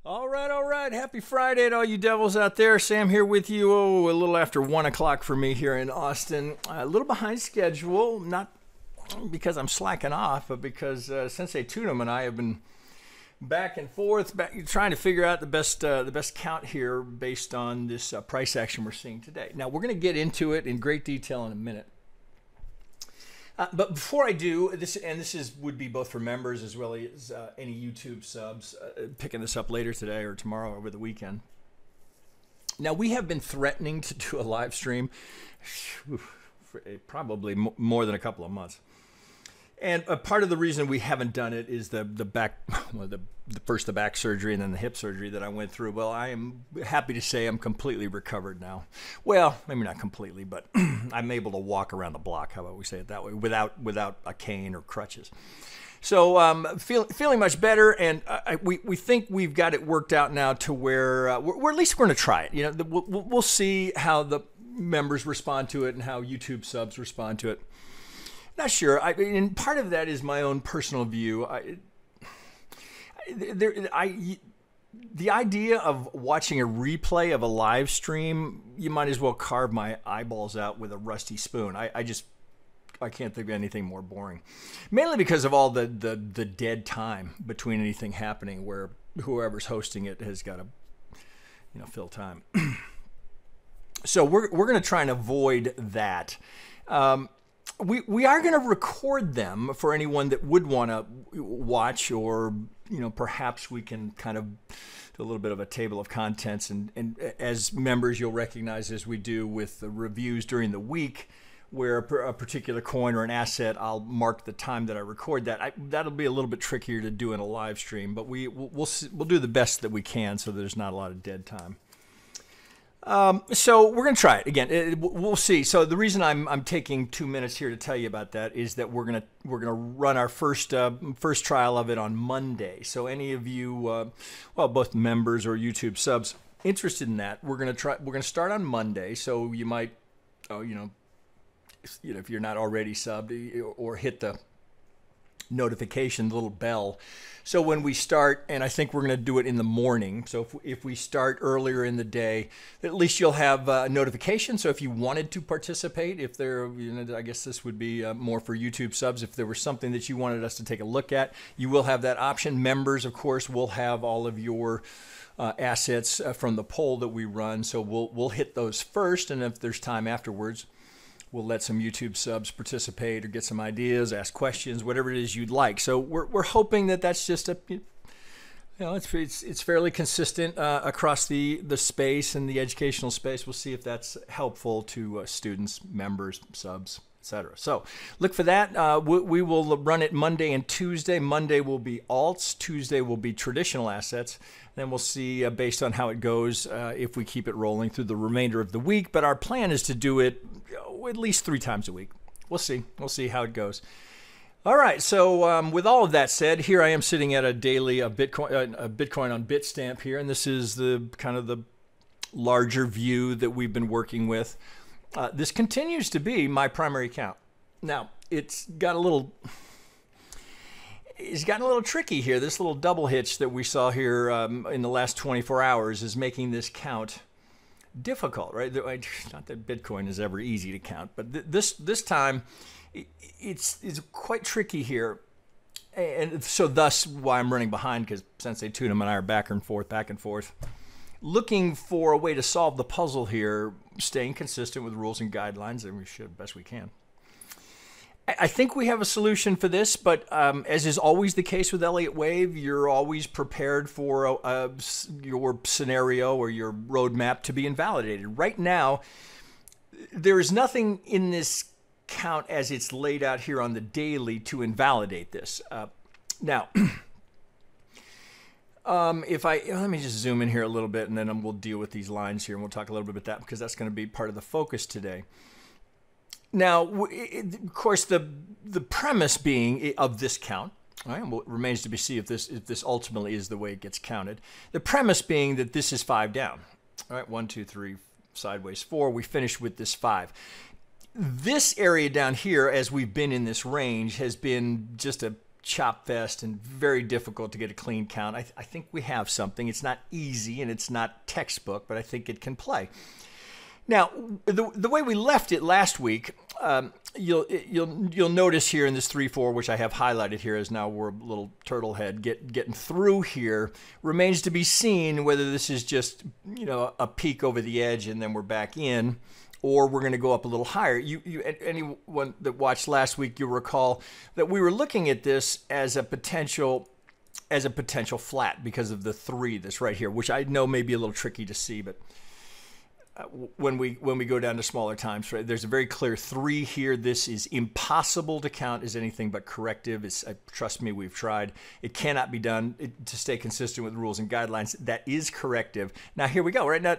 All right. Happy Friday to all you devils out there. Sam here with you. Oh, a little after 1 o'clock for me here in Austin. A little behind schedule, not because I'm slacking off, but because Sensei Tudum and I have been back and forth, trying to figure out the best count here based on this price action we're seeing today. Now, we're going to get into it in great detail in a minute. But before I do, this would be both for members as well as any YouTube subs picking this up later today or tomorrow over the weekend. Now, we have been threatening to do a live stream for probably more than a couple of months. And a part of the reason we haven't done it is the back surgery and then the hip surgery that I went through. Well, I am happy to say I'm completely recovered now. Well, maybe not completely, but I'm able to walk around the block. How about we say it that way, without a cane or crutches. So feeling much better, and we think we've got it worked out now to where we're at least going to try it. You know, we'll see how the members respond to it and how YouTube subs respond to it. Not sure. And part of that is my own personal view. The idea of watching a replay of a live stream, you might as well carve my eyeballs out with a rusty spoon. I can't think of anything more boring. Mainly because of all the dead time between anything happening, where whoever's hosting it has got to, fill time. So we're going to try and avoid that. We are going to record them for anyone that would want to watch, or perhaps we can kind of do a little bit of a table of contents, and as members you'll recognize, as we do with the reviews during the week, where a particular coin or an asset, I'll mark the time that I record that. That'll be a little bit trickier to do in a live stream, but we'll do the best that we can so there's not a lot of dead time. So we're going to try it again. We'll see. So the reason I'm taking 2 minutes here to tell you about that is that we're going to run our first trial of it on Monday. So any of you, both members or YouTube subs interested in that, we're going to start on Monday. So you might, if you're not already subbed, or hit the notification, the little bell. So when we start, and I think we're going to do it in the morning. So if we start earlier in the day, at least you'll have a notification. So if you wanted to participate, if there, I guess this would be more for YouTube subs. If there was something that you wanted us to take a look at, you will have that option. Members, of course, will have all of your assets from the poll that we run. So we'll hit those first, and if there's time afterwards, we'll let some YouTube subs participate or get some ideas, ask questions, whatever it is you'd like. So we're hoping that that's just it's fairly consistent across the space and the educational space. We'll see if that's helpful to students, members, subs, etc. So look for that. We will run it Monday and Tuesday. Monday will be alts. Tuesday will be traditional assets. Then we'll see based on how it goes if we keep it rolling through the remainder of the week. But our plan is to do it at least 3 times a week. We'll see. We'll see how it goes. All right. So with all of that said, here I am sitting at a daily Bitcoin on Bitstamp here, and this is the kind of the larger view that we've been working with. This continues to be my primary account. Now it's gotten a little tricky here. This little double hitch that we saw here in the last 24 hours is making this count difficult, right? Not that Bitcoin is ever easy to count, but this time it's quite tricky here. And so thus why I'm running behind, because Sensei Tudum and I are back and forth, looking for a way to solve the puzzle here, staying consistent with rules and guidelines, and we should best we can. I think we have a solution for this, but as is always the case with Elliott Wave, you're always prepared for your scenario or your roadmap to be invalidated. Right now, there is nothing in this count as it's laid out here on the daily to invalidate this. Now, let me just zoom in here a little bit, and then we'll deal with these lines here, and we'll talk a little bit about that, because that's going to be part of the focus today. Now, of course, the premise being of this count, right, well, it remains to be seen if this ultimately is the way it gets counted. The premise being that this is 5 down. All right, 1, 2, 3, sideways 4. We finished with this 5. This area down here, as we've been in this range, has been just a chop fest and very difficult to get a clean count. I think we have something. It's not easy and it's not textbook, but I think it can play. Now, the way we left it last week, you'll notice here in this 3-4, which I have highlighted here as now we're a little turtle head getting through here, remains to be seen whether this is just a peak over the edge and then we're back in, or we're going to go up a little higher. Anyone that watched last week, you'll recall that we were looking at this as a potential flat because of the 3 that's right here, which I know may be a little tricky to see, but when we go down to smaller times, right, there's a very clear 3 here. This is impossible to count as anything but corrective. Trust me, we've tried. It cannot be done to stay consistent with rules and guidelines. That is corrective. Now here we go. Right now,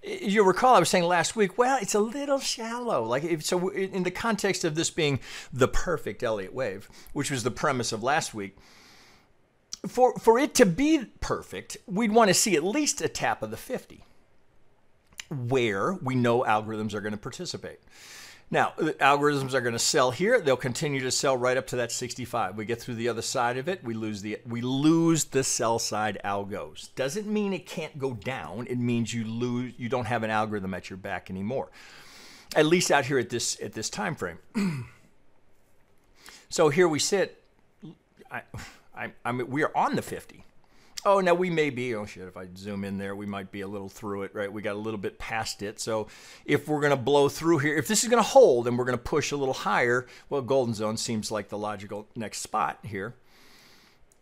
you'll recall I was saying last week, well, it's a little shallow. So in the context of this being the perfect Elliott wave, which was the premise of last week, for it to be perfect, we'd want to see at least a tap of the 50. Where we know algorithms are going to participate. Now, the algorithms are going to sell here. They'll continue to sell right up to that 65. We get through the other side of it. We lose the sell side algos. Doesn't mean it can't go down. It means you don't have an algorithm at your back anymore. At least out here at this time frame. So here we sit. We are on the 50. Oh, now we may be, if I zoom in there, we might be a little through it, right? We got a little bit past it. So if we're going to blow through here, if this is going to hold and we're going to push a little higher, well, golden zone seems like the logical next spot here.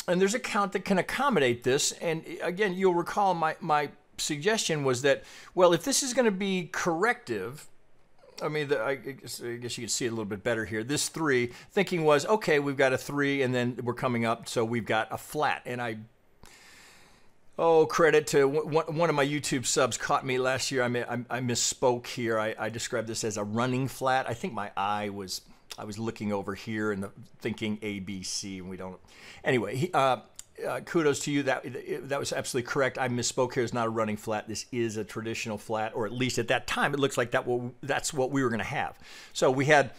And there's a count that can accommodate this. And again, you'll recall my suggestion was that, well, if this is going to be corrective, I guess you can see it a little bit better here. This 3, thinking was, okay, we've got a 3 and then we're coming up, so we've got a flat. And credit to one of my YouTube subs caught me last year. I misspoke here. I described this as a running flat. I think I was looking over here and thinking ABC, and we don't. Anyway, kudos to you. That was absolutely correct. I misspoke here. It's not a running flat. This is a traditional flat, or at least at that time, it looks like that's what we were going to have. So we had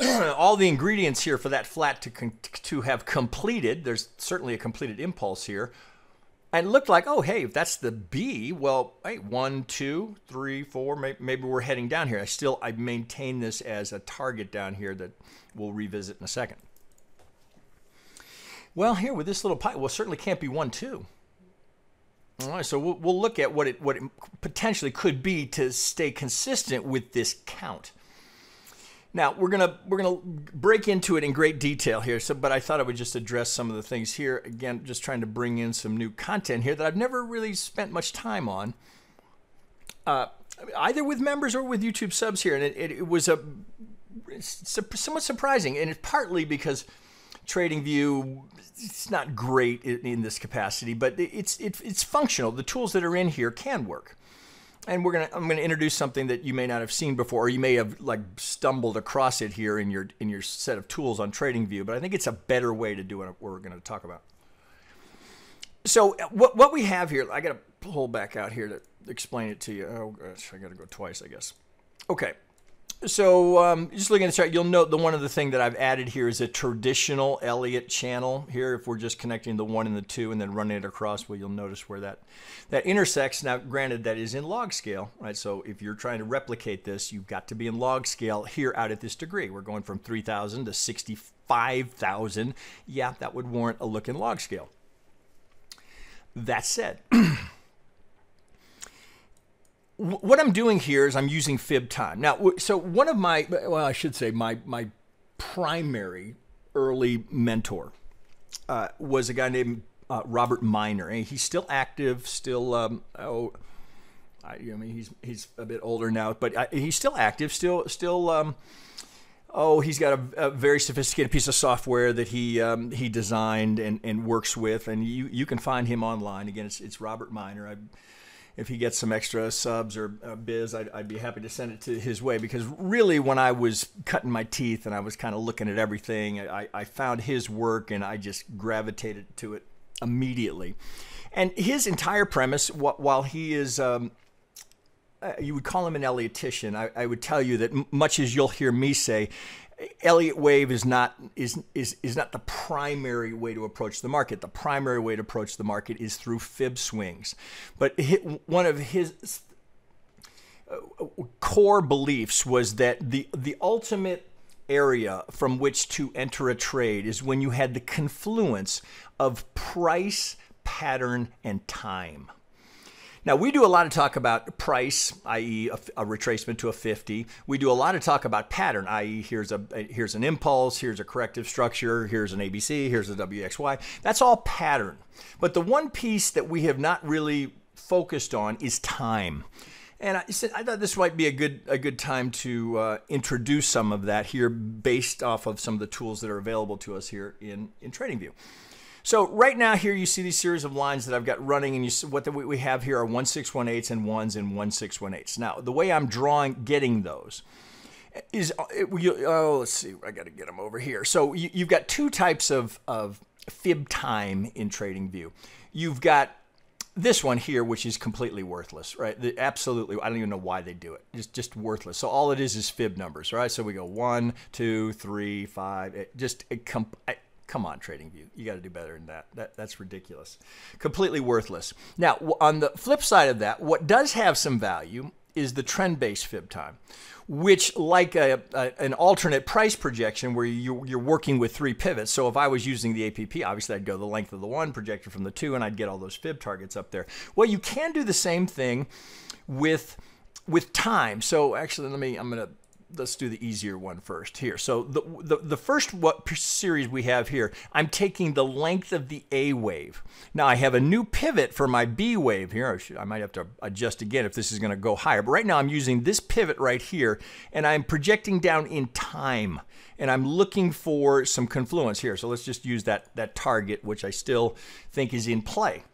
all the ingredients here for that flat to have completed. There's certainly a completed impulse here. And it looked like, oh, hey, if that's the B, well, hey, 1, 2, 3, 4, maybe we're heading down here. I maintain this as a target down here that we'll revisit in a second. Well, here with this little pipe, well, certainly can't be 1, 2. All right, so we'll look at what it potentially could be to stay consistent with this count. Now, we're gonna break into it in great detail here, but I thought I would just address some of the things here. Again, just trying to bring in some new content here that I've never really spent much time on, either with members or with YouTube subs here. And it was somewhat surprising, and it's partly because TradingView, it's not great in this capacity, but it's functional. The tools that are in here can work. And I'm gonna introduce something that you may not have seen before, or you may have stumbled across it here in your set of tools on TradingView. But I think it's a better way to do what we're going to talk about. So what we have here, I got to pull back out here to explain it to you. Oh gosh, I got to go twice, I guess. Okay. So just looking at the chart, you'll note one of the things that I've added here is a traditional Elliott channel here. If we're just connecting the 1 and the 2 and then running it across, well, you'll notice where that intersects. Now, granted, that is in log scale, right? So if you're trying to replicate this, you've got to be in log scale here out at this degree. We're going from 3,000 to 65,000. Yeah, that would warrant a look in log scale. That said, what I'm doing here is I'm using fib time. Now, so one of my primary early mentor was a guy named Robert Miner. And he's still active, still, he's a bit older now, but he's still active, still, he's got a very sophisticated piece of software that he designed and works with, and you can find him online. Again, it's Robert Miner. If he gets some extra subs or biz, I'd be happy to send it to his way, because really when I was cutting my teeth and I was kind of looking at everything, I found his work and I just gravitated to it immediately. And his entire premise, while he is, you would call him an Elliottician, I would tell you that much as you'll hear me say, Elliott wave is not the primary way to approach the market. The primary way to approach the market is through fib swings. But one of his core beliefs was that the ultimate area from which to enter a trade is when you had the confluence of price, pattern, and time. Now, we do a lot of talk about price, i.e. a retracement to a 50. We do a lot of talk about pattern, i.e. here's an impulse, here's a corrective structure, here's an ABC, here's a WXY. That's all pattern. But the one piece that we have not really focused on is time. And I thought this might be a good time to introduce some of that here based off of some of the tools that are available to us here in TradingView. So right now here you see these series of lines that I've got running, and you see what we have here are 1618s and 1s and 1618s. Now the way I'm getting those is, let's see, I got to get them over here. So you've got two types of fib time in TradingView. You've got this one here, which is completely worthless, right? Absolutely, I don't even know why they do it. It's just worthless. So all it is fib numbers, right? So we go 1, 2, 3, 5. Come on, TradingView. You got to do better than that. That's ridiculous. Completely worthless. Now, on the flip side of that, what does have some value is the trend-based fib time, which, like an alternate price projection where you're working with 3 pivots. So if I was using the APP, obviously I'd go the length of the 1 projected from the 2, and I'd get all those fib targets up there. Well, you can do the same thing with time. So actually, let's do the easier one first here. So the first series we have here, I'm taking the length of the A wave. Now I have a new pivot for my B wave here. I might have to adjust again if this is going to go higher. But right now I'm using this pivot right here, and I'm projecting down in time. And I'm looking for some confluence here. So let's just use that target, which I still think is in play.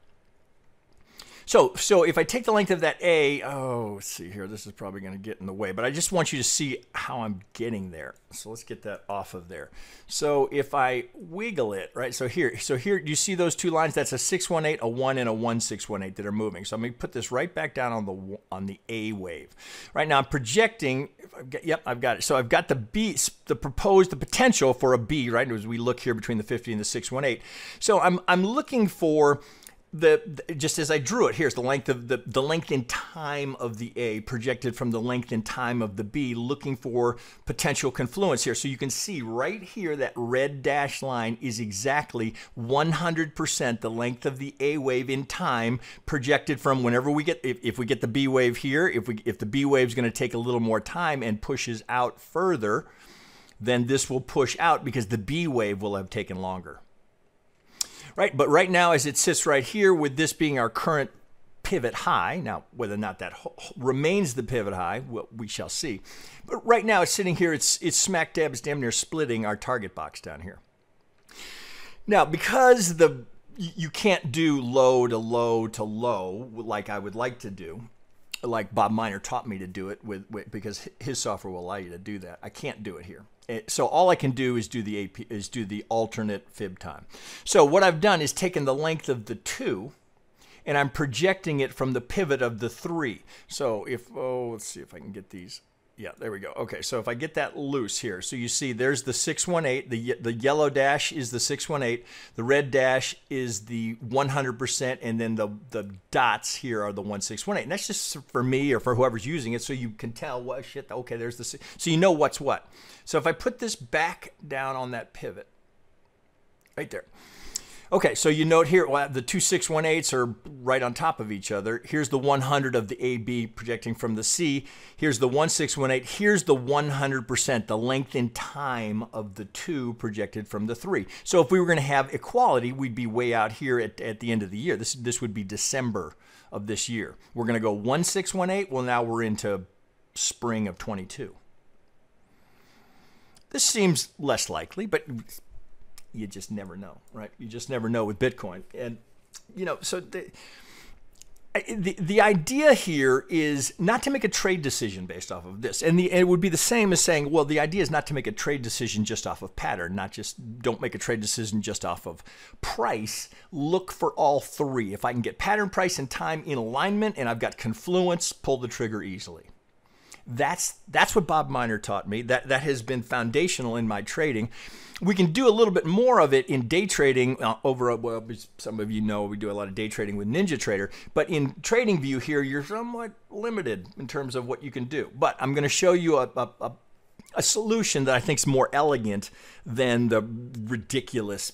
So if I take the length of that A, let's see here, this is probably going to get in the way, but I just want you to see how I'm getting there. So let's get that off of there. So if I wiggle it, right, so here you see those two lines, that's a 618, a 1, and a 1618 that are moving. So I'm going to put this right back down on the A wave. Right now I'm projecting, I've got it. So I've got the B, the potential for a B, right, as we look here between the 50 and the 618. So I'm looking for just as I drew it, here's the length of the length in time of the A projected from the length in time of the B, looking for potential confluence here. So you can see right here that red dashed line is exactly 100% the length of the A wave in time projected from whenever we get, if we get the B wave here, if the B wave is going to take a little more time and pushes out further, then this will push out because the B wave will have taken longer. Right, but right now as it sits right here with this being our current pivot high, now whether or not that remains the pivot high, well, we shall see. But right now it's sitting here, it's smack dab, it's damn near splitting our target box down here. Now because you can't do low to low to low like I would like to do, like Bob Miner taught me to do it because his software will allow you to do that. I can't do it here. So all I can do is do the alternate fib time. So what I've done is taken the length of the 2 and I'm projecting it from the pivot of the 3. So let's see if I can get these. Yeah, there we go. Okay, so if I get that loose here, so you see there's the 618, the yellow dash is the 618, the red dash is the 100%, and then the dots here are the 1618. And that's just for me or for whoever's using it, so you can tell, well, shit, okay, there's the, so you know what's what. So if I put this back down on that pivot, right there. Okay, so you note here, well, the two 618s are right on top of each other. Here's the 100 of the AB projecting from the C. Here's the 1618. Here's the 100%, the length in time of the 2 projected from the 3. So if we were going to have equality, we'd be way out here at the end of the year. This would be December of this year. We're going to go 1618. Well, now we're into spring of 22. This seems less likely, but you just never know, right? You just never know with Bitcoin. And, so the idea here is not to make a trade decision based off of this. And it would be the same as saying, well, the idea is not to make a trade decision just off of pattern, don't make a trade decision just off of price. Look for all 3. If I can get pattern, price, and time in alignment and I've got confluence, pull the trigger easily. That's what Bob Miner taught me. That has been foundational in my trading. We can do a little bit more of it in day trading well, some of you know we do a lot of day trading with NinjaTrader, but in TradingView here, you're somewhat limited in terms of what you can do. But I'm going to show you a solution that I think is more elegant than the ridiculous,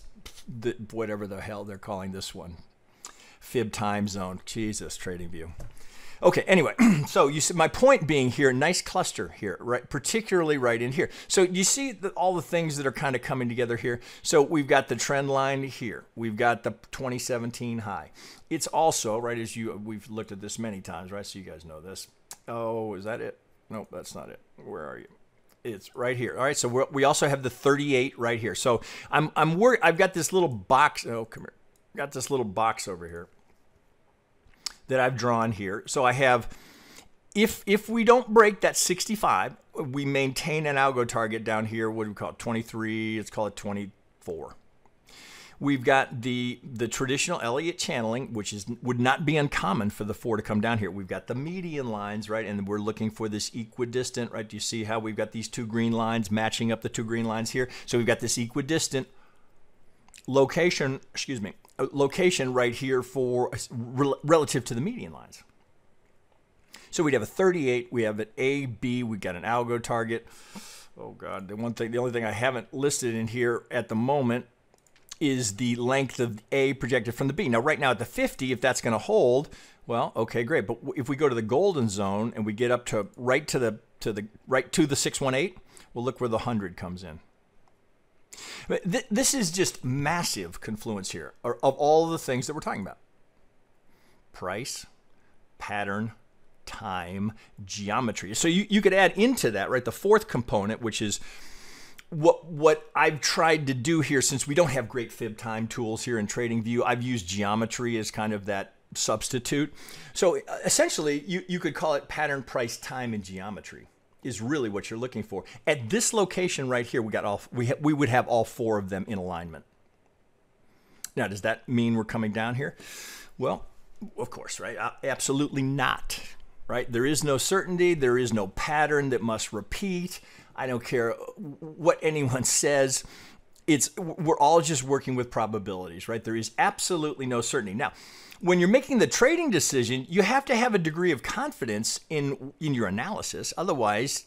whatever the hell they're calling this one, fib time zone. Jesus, TradingView. Okay, anyway, so you see my point being here, nice cluster here, right? Particularly right in here. So you see all the things that are kind of coming together here. So we've got the trend line here. We've got the 2017 high. It's also, right, we've looked at this many times, right? So you guys know this. Oh, is that it? Nope, that's not it. Where are you? It's right here. All right, so we also have the 38 right here. So I'm worried. I've got this little box. Oh, come here. Got this little box over here that I've drawn here. So I have, if we don't break that 65, we maintain an algo target down here. What do we call it? 23. Let's call it 24. We've got the traditional Elliott channeling, which would not be uncommon for the 4 to come down here. We've got the median lines, right? And we're looking for this equidistant, right? Do you see how we've got these 2 green lines matching up the 2 green lines here? So we've got this equidistant location, location right here for relative to the median lines. So we'd have a 38, we have an A, B, we've got an algo target. Oh God, the only thing I haven't listed in here at the moment is the length of A projected from the B. Now right now at the 50, if that's going to hold, well, okay, great. But if we go to the golden zone and we get up to right to the 618, well, look where the 100 comes in. This is just massive confluence here of all the things that we're talking about. Price, pattern, time, geometry. So you could add into that, right, the 4th component, which is what I've tried to do here. Since we don't have great fib time tools here in TradingView, I've used geometry as kind of that substitute. So essentially, you could call it pattern, price, time, and geometry is really what you're looking for. At this location right here, we would have all 4 of them in alignment. Now, does that mean we're coming down here? Well, of course, right? Absolutely not, right? There is no certainty. There is no pattern that must repeat. I don't care what anyone says. We're all just working with probabilities, right? There is absolutely no certainty. Now, when you're making the trading decision, you have to have a degree of confidence in your analysis. Otherwise,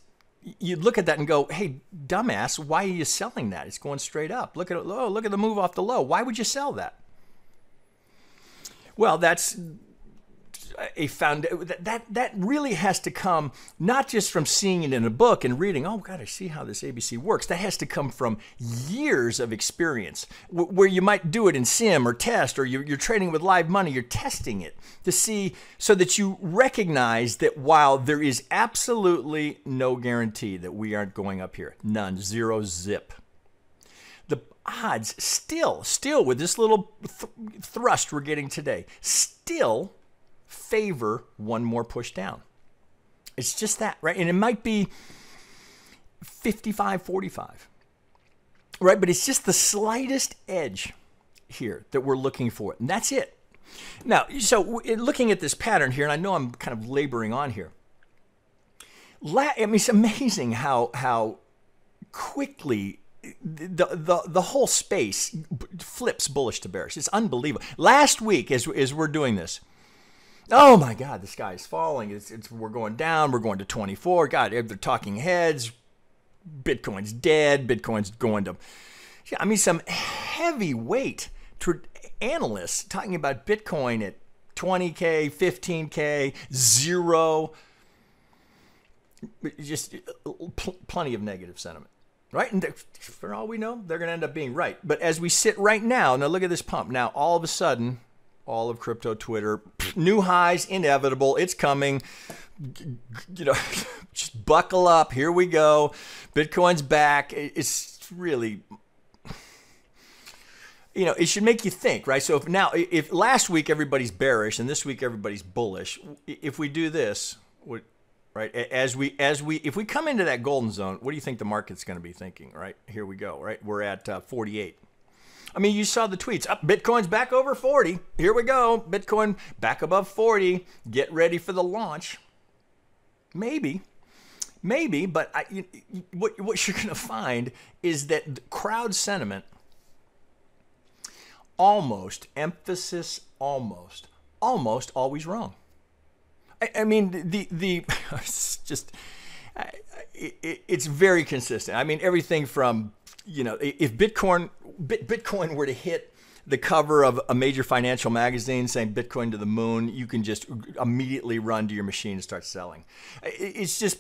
you look at that and go, hey, dumbass, why are you selling that? It's going straight up. Look at it. Oh, look at the move off the low. Why would you sell that? Well, that's that really has to come not just from seeing it in a book and reading, oh God, I see how this ABC works. That has to come from years of experience where you might do it in sim or test, or you're trading with live money, you're testing it to see, so that you recognize that while there is absolutely no guarantee that we aren't going up here, none, zero, zip, the odds still with this little thrust we're getting today, still favor one more push down. It's just that, right? And it might be 55-45, right? But it's just the slightest edge here that we're looking for, and that's it. Now, so looking at this pattern here, and I know I'm kind of laboring on here. I mean, it's amazing how quickly the whole space flips bullish to bearish. It's unbelievable. Last week, as we're doing this, oh my God, the sky is falling. We're going down. We're going to 24. God, they're talking heads. Bitcoin's dead. Bitcoin's going to, I mean, some heavyweight analysts talking about Bitcoin at 20K, 15K, zero. Just plenty of negative sentiment, right? And for all we know, they're going to end up being right. But as we sit right now, look at this pump. Now, all of a sudden, all of crypto Twitter, new highs, inevitable. It's coming. Just buckle up. Here we go. Bitcoin's back. It's really, it should make you think, right? So if last week everybody's bearish and this week everybody's bullish, if we do this, right? If we come into that golden zone, what do you think the market's going to be thinking, right? Here we go, right? We're at 48. I mean, you saw the tweets. Bitcoin's back over 40. Here we go. Bitcoin back above 40. Get ready for the launch. Maybe. Maybe, but what you're going to find is that crowd sentiment almost, emphasis almost always wrong. I mean, it's just, it's very consistent. I mean, everything from, if Bitcoin were to hit the cover of a major financial magazine saying Bitcoin to the moon, you can just immediately run to your machine and start selling. It's just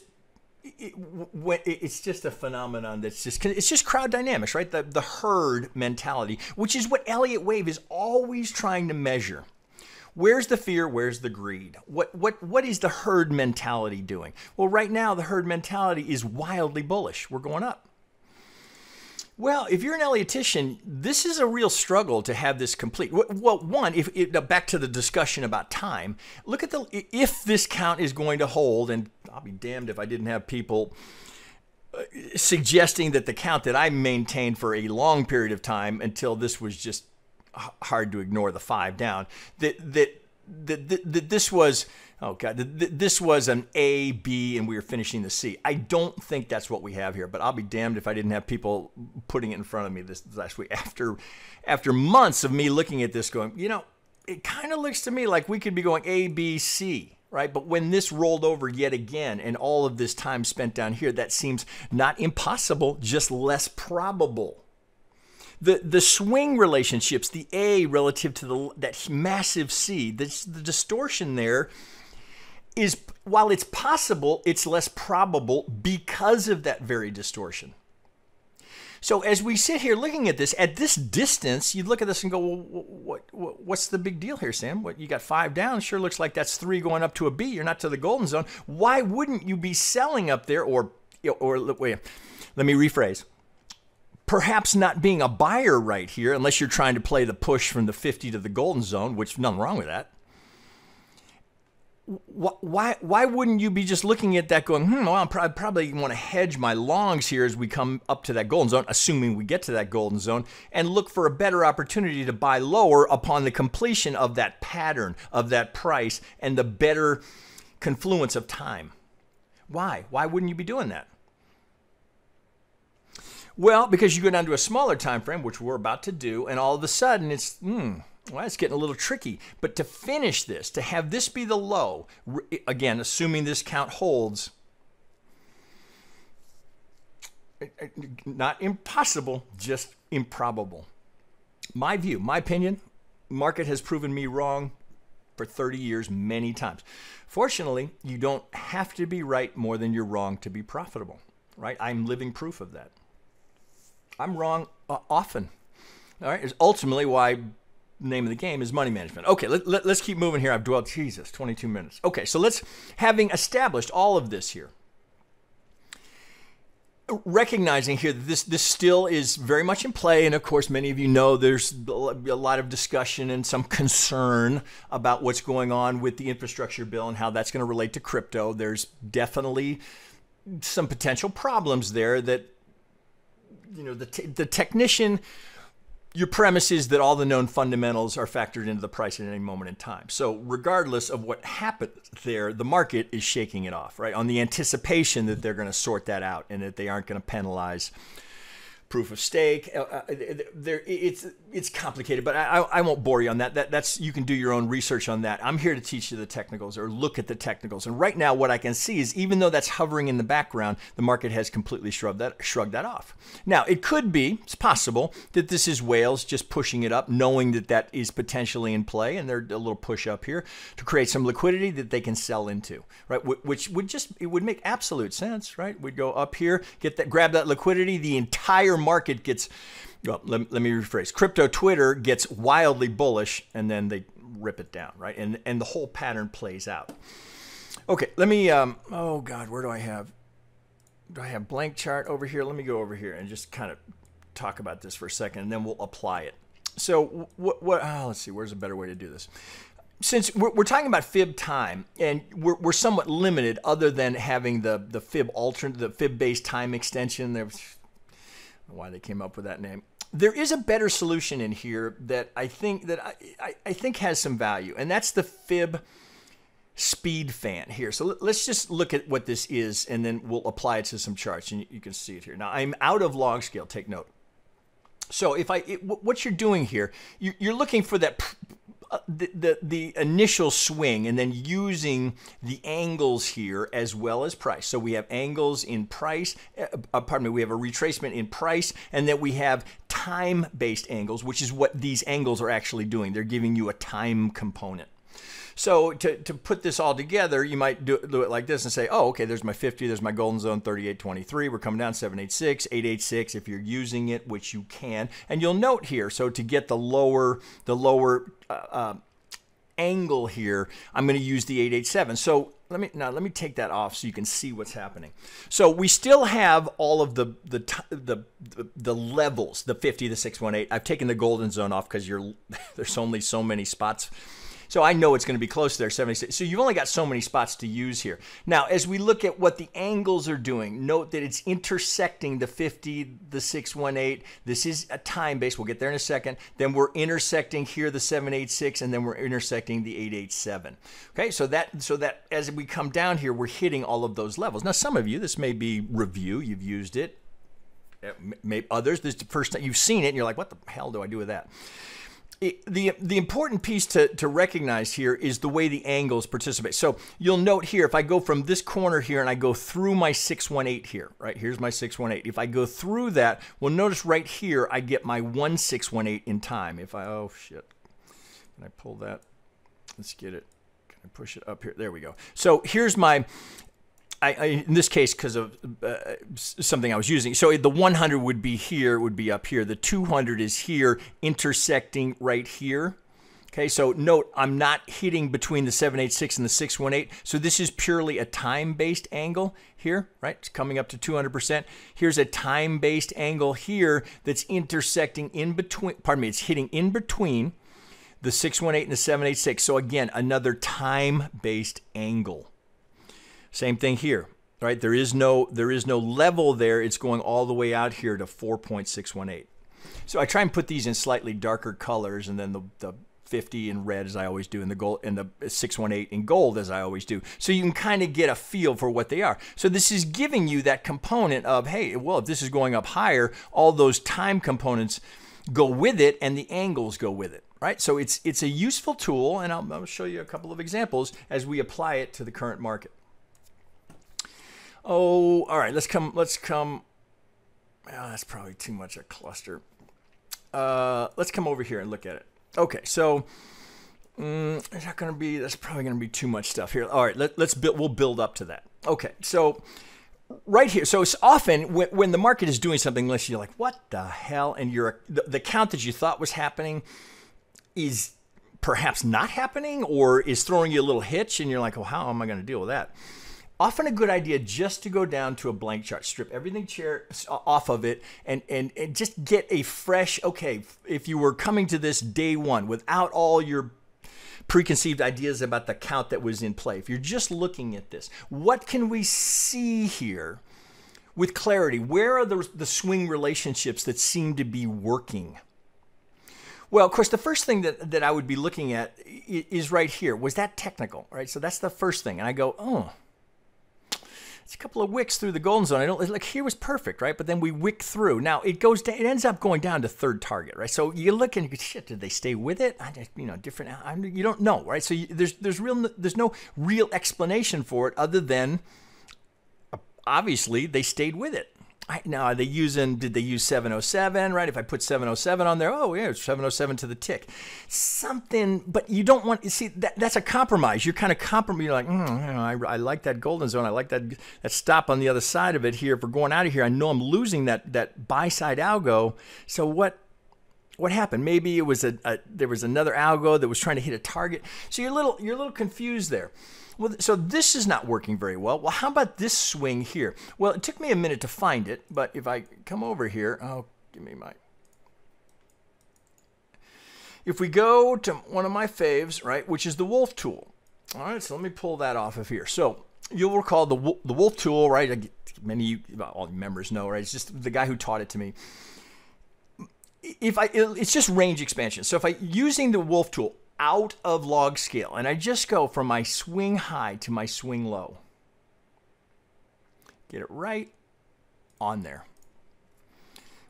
a phenomenon it's just crowd dynamics, right? The herd mentality, which is what Elliott Wave is always trying to measure. Where's the fear? Where's the greed? What is the herd mentality doing? Well, right now the herd mentality is wildly bullish. We're going up. Well, if you're an Elliottician, this is a real struggle to have this complete. Well, one, back to the discussion about time, look at if this count is going to hold, and I'll be damned if I didn't have people suggesting that the count that I maintained for a long period of time until this was just hard to ignore the 5 down, that this was, oh God, this was an A, B, and we were finishing the C. I don't think that's what we have here, but I'll be damned if I didn't have people putting it in front of me this last week. After months of me looking at this going, it kind of looks to me like we could be going A, B, C, right? But when this rolled over yet again and all of this time spent down here, that seems not impossible, just less probable. The swing relationships, the A relative to that massive C, the distortion there is, while it's possible, it's less probable because of that very distortion. So as we sit here looking at this distance, you look at this and go, well, what's the big deal here, Sam? What, you got 5 down? Sure looks like that's 3 going up to a B. You're not to the golden zone. Why wouldn't you be selling up there? Or wait, let me rephrase. Perhaps not being a buyer right here, unless you're trying to play the push from the 50 to the golden zone, which nothing wrong with that. Why wouldn't you be just looking at that going, well, I probably want to hedge my longs here as we come up to that golden zone, assuming we get to that golden zone, and look for a better opportunity to buy lower upon the completion of that pattern, of that price, and the better confluence of time. Why? Why wouldn't you be doing that? Well, because you go down to a smaller time frame, which we're about to do, and all of a sudden it's, it's getting a little tricky. But to finish this, to have this be the low, again, assuming this count holds, not impossible, just improbable. My view, my opinion, market has proven me wrong for 30 years many times. Fortunately, you don't have to be right more than you're wrong to be profitable, right? I'm living proof of that. I'm wrong often. All right, it's ultimately why the name of the game is money management. Okay, let's keep moving here. I've dwelled, 22 minutes. Okay, so having established all of this here, recognizing here that this still is very much in play, and of course many of you know there's a lot of discussion and some concern about what's going on with the infrastructure bill and how that's going to relate to crypto. There's definitely some potential problems there that, the technician, your premise is that all the known fundamentals are factored into the price at any moment in time. So regardless of what happens there, the market is shaking it off, right? On the anticipation that they're going to sort that out and that they aren't going to penalize proof of stake. It's complicated, but I won't bore you on that. That's you can do your own research on that. I'm here to teach you the technicals or look at the technicals. And right now, what I can see is even though that's hovering in the background, the market has completely shrugged that off. Now, it could be, it's possible that this is whales just pushing it up, knowing that that is potentially in play, and they're a little push up here to create some liquidity that they can sell into, right? Which it would make absolute sense, right? We'd go up here, grab that liquidity, the entire market gets, well, let me rephrase. Crypto Twitter gets wildly bullish, and then they rip it down, right? And the whole pattern plays out. Okay, let me, oh God, where do I have blank chart over here? Let me go over here and just kind of talk about this for a second, and then we'll apply it. So let's see, where's a better way to do this? Since we're talking about fib time, and we're somewhat limited other than having the fib alternate, the fib-based time extension. I don't know why they came up with that name. There is a better solution in here that I think has some value, and that's the fib speed fan here. So let's just look at what this is, and then we'll apply it to some charts, and you can see it here. Now, I'm out of log scale. Take note. So what you're doing here, you're looking for that the initial swing, and then using the angles here as well as price. So we have angles in price, pardon me, we have a retracement in price, and then we have time-based angles, which is what these angles are actually doing. They're giving you a time component. So to put this all together, you might do it like this and say, oh, okay, there's my 50, there's my golden zone, 38.23. We're coming down 786, 886 if you're using it, which you can. And you'll note here, so to get the lower angle here, I'm going to use the 887. So let me take that off so you can see what's happening. So we still have all of the levels, the 50, the 618. I've taken the golden zone off because there's only so many spots. So I know it's going to be close to there, 76. So you've only got so many spots to use here. Now, as we look at what the angles are doing, note that it's intersecting the 50, the 618. This is a time base. We'll get there in a second. Then we're intersecting here the 786, and then we're intersecting the 887. Okay, so that as we come down here, we're hitting all of those levels. Now, some of you, this may be review. You've used it. Maybe others, this is the first time you've seen it, and you're like, what the hell do I do with that? The important piece to recognize here is the way the angles participate. So you'll note here, if I go from this corner here and I go through my 618 here, right? Here's my 618. If I go through that, well, notice right here, I get my 1618 in time. Oh, shit. Can I pull that? Let's get it. Can I push it up here? There we go. So here's my... in this case, because of something I was using, so the 100 would be here, would be up here. The 200 is here, intersecting right here. Okay, so note, I'm not hitting between the 786 and the 618. So this is purely a time-based angle here, right? It's coming up to 200%. Here's a time-based angle here that's intersecting in between, pardon me, it's hitting in between the 618 and the 786. So again, another time-based angle. Same thing here, right? There is no level there. It's going all the way out here to 4.618. So I try and put these in slightly darker colors, and then the 50 in red as I always do, and the gold and the 618 in gold as I always do. So you can kind of get a feel for what they are. So this is giving you that component of, hey, well, if this is going up higher, all those time components go with it, and the angles go with it. Right? So it's a useful tool, and I'll show you a couple of examples as we apply it to the current market. Oh, all right, let's come. Oh, that's probably too much a cluster. Let's come over here and look at it. Okay, so that's probably going to be too much stuff here. All right, we'll build up to that. Okay, so right here, so it's often when the market is doing something, unless you're like, what the hell? And the count that you thought was happening is perhaps not happening, or is throwing you a little hitch, and you're like, well, how am I going to deal with that? Often a good idea just to go down to a blank chart, strip everything off of it, and just get a fresh, okay, if you were coming to this day one without all your preconceived ideas about the count that was in play, if you're just looking at this, what can we see here with clarity? Where are the swing relationships that seem to be working? Well, of course, the first thing that I would be looking at is right here. Was that technical, right? So that's the first thing. And I go, oh, it's a couple of wicks through the golden zone. Like here was perfect, right? But then we wick through. Now it goes down, it ends up going down to third target, right? So you look and you go, shit, did they stay with it? Different. You don't know, right? So there's no real explanation for it other than obviously they stayed with it. Now, did they use 707, right? If I put 707 on there, oh, yeah, it's 707 to the tick. Something, but you don't want, you see, that's a compromise. You're kind of compromising. You're like, I like that golden zone. I like that stop on the other side of it here. If we're going out of here, I know I'm losing that buy-side algo. So what happened? Maybe it was there was another algo that was trying to hit a target. So you're a little confused there. Well, so this is not working very well. Well, how about this swing here? Well, it took me a minute to find it, but if I come over here, if we go to one of my faves, right, which is the Wolf tool. All right, so let me pull that off of here. So you'll recall the Wolf tool, right? Many of you, all members know, right? It's just the guy who taught it to me. It's just range expansion. So if using the Wolf tool, out of log scale, and I just go from my swing high to my swing low. Get it right on there.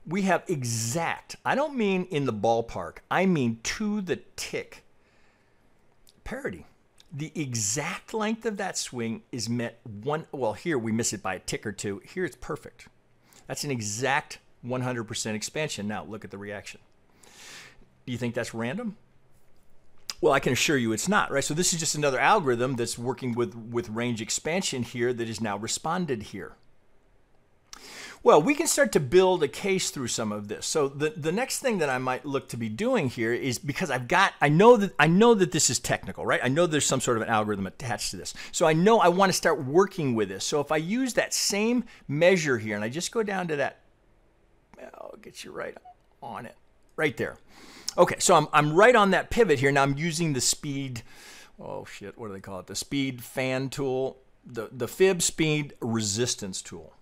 We have exact, I don't mean in the ballpark, I mean to the tick, parity. The exact length of that swing is met well, here we miss it by a tick or two. Here it's perfect. That's an exact 100% expansion. Now look at the reaction. Do you think that's random? Well, I can assure you it's not, right? So this is just another algorithm that's working with range expansion here that is now responded here. Well, we can start to build a case through some of this. So the next thing that I might look to be doing here is, because I know that this is technical, right? I know there's some sort of an algorithm attached to this. So I know I want to start working with this. So if I use that same measure here and I just go down to that, I'll get you right on it, right there. Okay, so I'm right on that pivot here. Now I'm using the speed, oh shit, what do they call it? The speed fan tool, the fib speed resistance tool.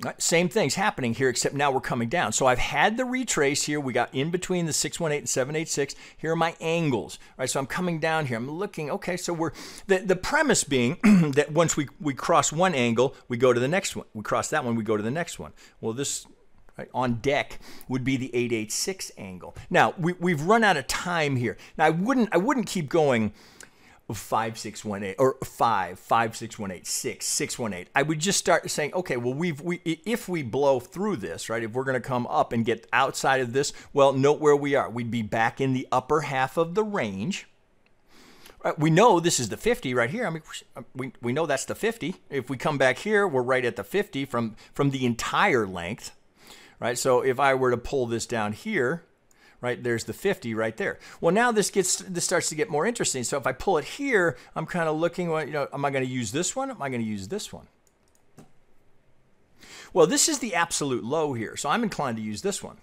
Right, same thing's happening here, except now we're coming down. So I've had the retrace here. We got in between the 618 and 786. Here are my angles. All right, so I'm coming down here. I'm looking, okay, so we're, the premise being that once we cross one angle, we go to the next one. We cross that one, we go to the next one. Well, this right, on deck would be the 886 angle. Now, we've run out of time here. Now, I wouldn't keep going 5, 6, 1, 8, or 5, 5, 6, 1, 8, 6, 6, 1, 8. I would just start saying, okay, well, if we blow through this, right, if we're going to come up and get outside of this, well, note where we are. We'd be back in the upper half of the range. Right, we know this is the 50 right here. I mean, we know that's the 50. If we come back here, we're right at the 50 from the entire length, right? So if I were to pull this down here, right, there's the 50 right there. Well, now this starts to get more interesting. So if I pull it here, I'm kind of looking, you know, am I going to use this one? Am I going to use this one? Well, this is the absolute low here, so I'm inclined to use this one.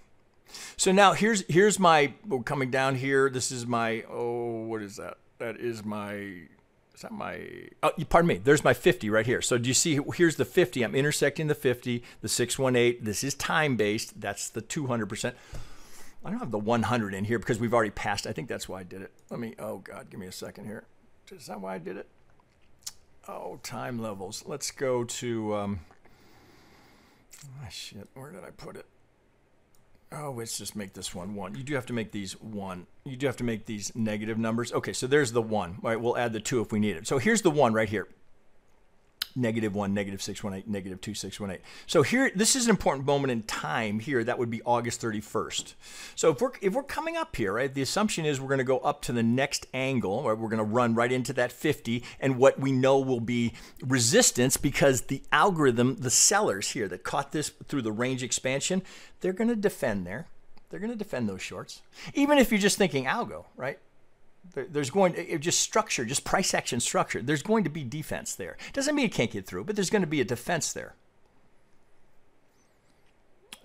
So now here's my, we're coming down here. This is my, oh, what is that? That is my, is that my, oh, pardon me, there's my 50 right here. So do you see, here's the 50. I'm intersecting the 50, the 618. This is time-based. That's the 200%. I don't have the 100 in here because we've already passed. I think that's why I did it. Let me, oh God, give me a second here. Is that why I did it? Oh, time levels. Let's go to, oh shit, where did I put it? Oh, let's just make this one 1. You do have to make these 1. You do have to make these negative numbers. Okay, so there's the 1. All right, we'll add the 2 if we need it. So here's the 1 right here. -1, -618, -2, 618. So here, this is an important moment in time here. That would be August 31st. So if we're coming up here, right, the assumption is we're going to go up to the next angle, or we're going to run right into that 50, and what we know will be resistance, because the algorithm, the sellers here that caught this through the range expansion, they're going to defend there. They're going to defend those shorts. Even if you're just thinking algo, right? There's going to, just structure, just price action structure. There's going to be defense there. Doesn't mean it can't get through, but there's going to be a defense there.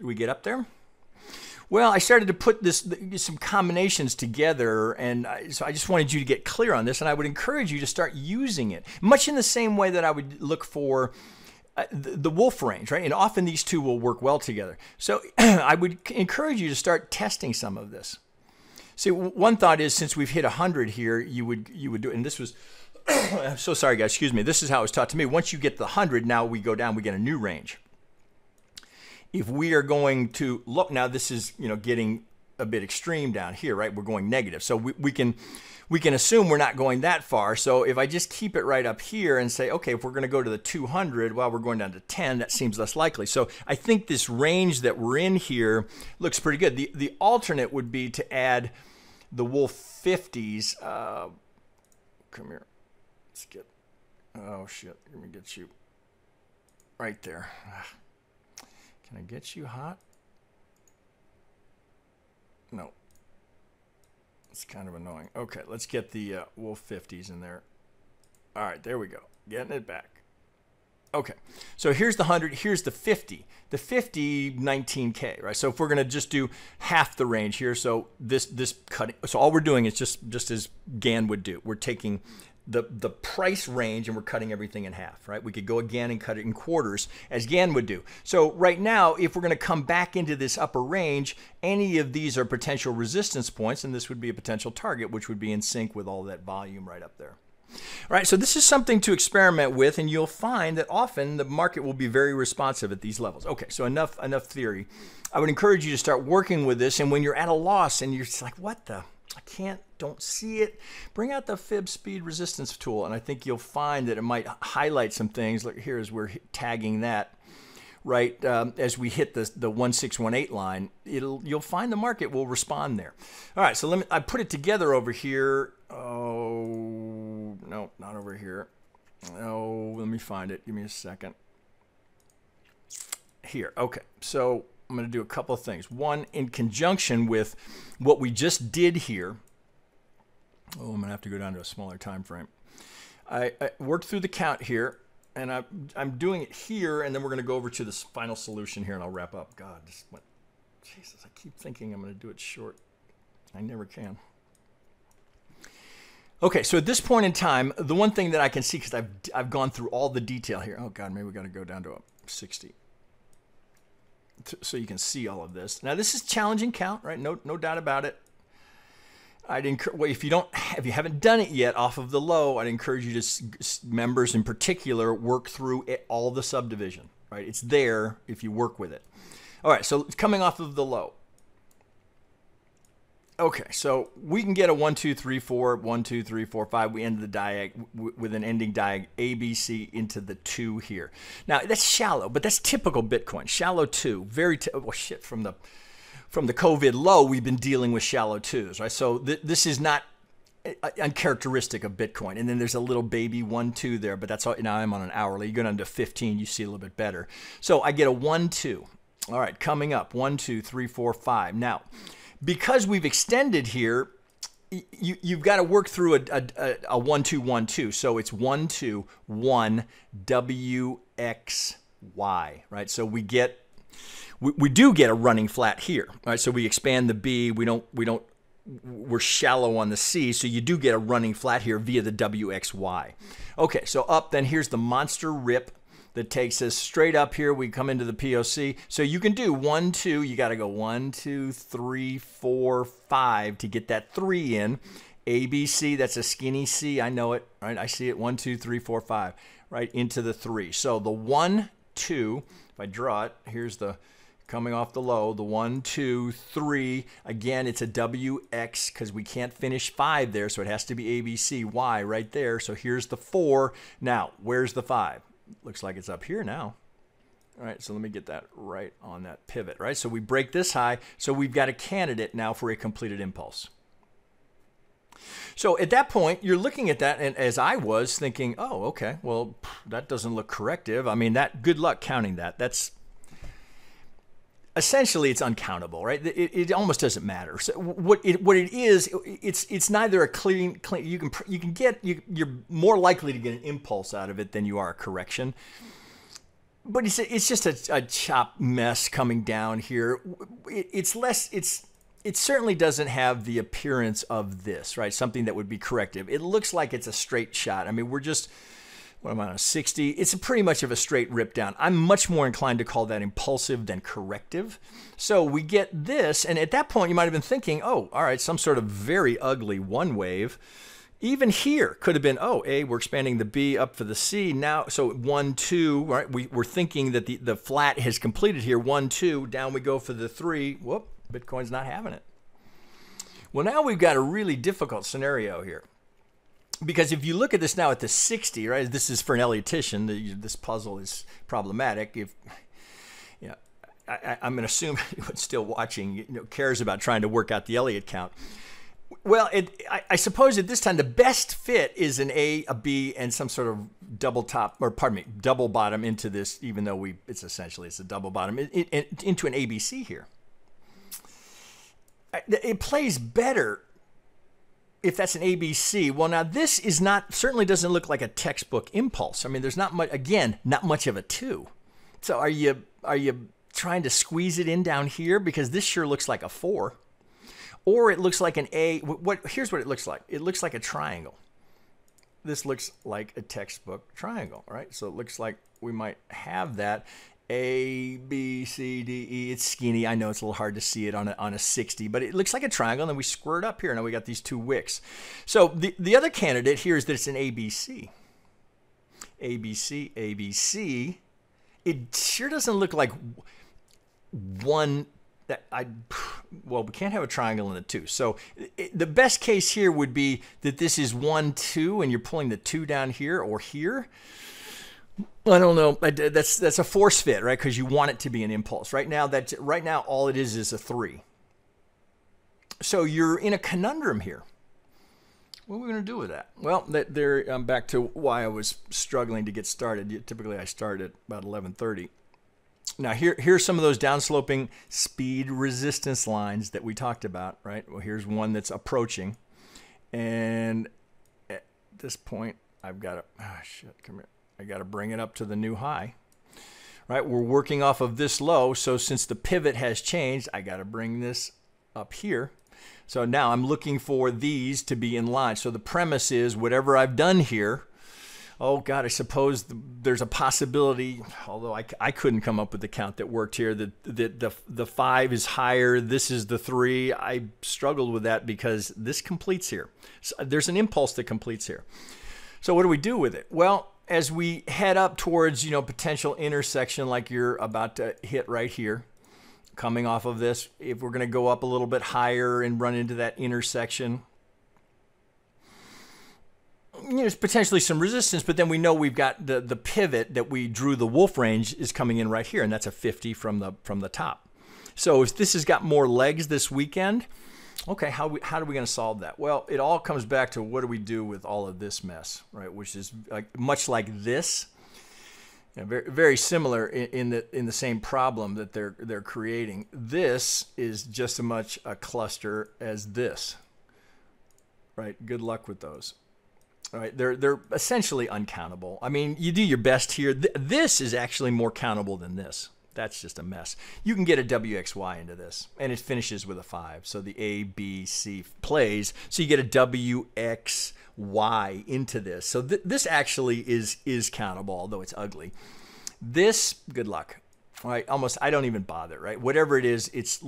We get up there? Well, I started to put some combinations together, and so I just wanted you to get clear on this, and I would encourage you to start using it, much in the same way that I would look for the wolf range, right? And often these two will work well together. So I would encourage you to start testing some of this. See, one thought is, since we've hit 100 here, you would do it. And this was, I'm so sorry, guys. Excuse me. This is how it was taught to me. Once you get the 100, now we go down. We get a new range. If we are going to look now, this is, you know, getting a bit extreme down here, right? We're going negative, so we can assume we're not going that far. So if I just keep it right up here and say, okay, if we're going to go to the 200, well, we're going down to 10. That seems less likely. So I think this range that we're in here looks pretty good. The alternate would be to add the Wolf 50s. Come here. Let's get, oh shit, let me get you right there. Can I get you hot? No. It's kind of annoying. Okay, let's get the Wolf 50s in there. All right, there we go. Getting it back. Okay, so here's the 100, here's the 50. The 50, 19K, right? So if we're gonna just do half the range here, so this cutting, so all we're doing is just as Gann would do. We're taking the price range and we're cutting everything in half, right? We could go again and cut it in quarters as Gann would do. So right now, if we're going to come back into this upper range, any of these are potential resistance points, and this would be a potential target, which would be in sync with all that volume right up there. All right, so this is something to experiment with, and you'll find that often the market will be very responsive at these levels. Okay, so enough theory. I would encourage you to start working with this, and when you're at a loss and you're just like, what the? I don't see it. Bring out the fib speed resistance tool, and I think you'll find that it might highlight some things. Like here, as we're tagging that, right, as we hit the 1618 line, you'll find the market will respond there. All right, so I put it together over here. Oh, no, not over here. Oh, let me find it. Give me a second. Here, okay. So I'm going to do a couple of things. One, in conjunction with what we just did here. Oh, I'm going to have to go down to a smaller time frame. I worked through the count here, and I'm doing it here, and then we're going to go over to this final solution here, and I'll wrap up. God, this went, Jesus, I keep thinking I'm going to do it short. I never can. Okay, so at this point in time, the one thing that I can see, because I've gone through all the detail here. Oh, God, maybe we got to go down to a 60. So you can see all of this. Now, this is challenging count, right? No doubt about it. I'd encourage, well, if you haven't done it yet off of the low, I'd encourage you to, members in particular, work through all the subdivision, right? It's there if you work with it. All right, so it's coming off of the low. Okay, so we can get a 1, 2, 3, 4, 1, 2, 3, 4, 5. We end the diag with an ending diag ABC into the 2 here. Now that's shallow, but that's typical Bitcoin. Shallow 2, very well, shit. From the COVID low, we've been dealing with shallow 2s, right? So this is not uncharacteristic of Bitcoin. And then there's a little baby 1, 2 there, but that's all. Now I'm on an hourly. You go down to 15, you see a little bit better. So I get a 1, 2. All right, coming up 1, 2, 3, 4, 5. Now, because we've extended here, you've got to work through a 1, 2, 1, 2. So it's 1, 2, 1, W, X, Y, right? So we do get a running flat here, right? So we expand the B. We're shallow on the C. So you do get a running flat here via the W, X, Y. Okay, so up, then here's the monster rip that takes us straight up here. We come into the POC. So you can do 1, 2. You got to go 1, 2, 3, 4, 5 to get that 3 in. ABC, that's a skinny C. I know it, right? I see it. 1, 2, 3, 4, 5, right into the 3. So the 1, 2, if I draw it, here's the coming off the low, the 1, 2, 3. Again, it's a WX because we can't finish 5 there. So it has to be ABCY right there. So here's the 4. Now, where's the 5? Looks like it's up here now. All right, so let me get that right on that pivot, right? So we break this high, so we've got a candidate now for a completed impulse. So at that point, you're looking at that, and as I was thinking, oh, okay, well, that doesn't look corrective. I mean, good luck counting that. That's essentially, it's uncountable, right? It almost doesn't matter. So what it is, it's neither a clean. You're more likely to get an impulse out of it than you are a correction. But it's just a chopped mess coming down here. It certainly doesn't have the appearance of this, right? Something that would be corrective. It looks like it's a straight shot. I mean, we're just, what am I on, a 60? It's pretty much of a straight rip down. I'm much more inclined to call that impulsive than corrective. So we get this, and at that point you might have been thinking, oh, all right, some sort of very ugly one wave. Even here could have been, oh, A, we're expanding the B up for the C. Now, so 1, 2, right? We're thinking that the flat has completed here. 1, 2, down we go for the 3. Whoop, Bitcoin's not having it. Well, now we've got a really difficult scenario here. Because if you look at this now at the 60, right, this is for an Elliottician, this puzzle is problematic. If, you know, I'm going to assume anyone's still watching, cares about trying to work out the Elliott count. Well, I suppose at this time the best fit is an A, a B, and some sort of double bottom into this, even though it's a double bottom, into an ABC here. It plays better if that's an ABC. Well, now this is certainly doesn't look like a textbook impulse. I mean, there's not much, again, not much of a 2. So are you trying to squeeze it in down here? Because this sure looks like a 4. Or it looks like an A. Here's what it looks like. It looks like a triangle. this looks like a textbook triangle, right? So it looks like we might have that. A, B, C, D, E. It's skinny. I know it's a little hard to see it on a 60, but it looks like a triangle. And then we square it up here. Now we got these two wicks. So the other candidate here is that it's an ABC. ABC, ABC. It sure doesn't look like one. Well, we can't have a triangle in a 2. So the best case here would be that this is 1, 2, and you're pulling the 2 down here or here. I don't know. That's a force fit, right? Because you want it to be an impulse. Right now, all it is a 3. So you're in a conundrum here. What are we going to do with that? Well, I'm back to why I was struggling to get started. Typically, I start at about 11:30. Now, here's some of those downsloping speed resistance lines that we talked about, right? Well, here's one that's approaching. And at this point, I've got to, come here. I got to bring it up to the new high, right? We're working off of this low. So since the pivot has changed, I got to bring this up here. So now I'm looking for these to be in line. So the premise is whatever I've done here, oh God, I suppose there's a possibility, although I couldn't come up with the count that worked here, that the 5 is higher, this is the 3. I struggled with that because this completes here. So there's an impulse that completes here. So what do we do with it? Well, as we head up towards, potential intersection like you're about to hit right here, coming off of this, if we're going to go up a little bit higher and run into that intersection, there's potentially some resistance, but then we know we've got the pivot that we drew the wolf range is coming in right here, and that's a 50 from the top. So if this has got more legs this weekend, okay, how are we going to solve that? Well, it all comes back to what do we do with all of this mess, right? Which is much like this, very, very similar in the same problem that they're creating. This is just as much a cluster as this, right? Good luck with those. All right, they're essentially uncountable. I mean, you do your best here. This is actually more countable than this. That's just a mess. You can get a WXY into this, and it finishes with a 5. So the A, B, C plays. So you get a WXY into this. So this actually is countable, although it's ugly. This, good luck. All right, almost, I don't even bother, right? Whatever it is, it's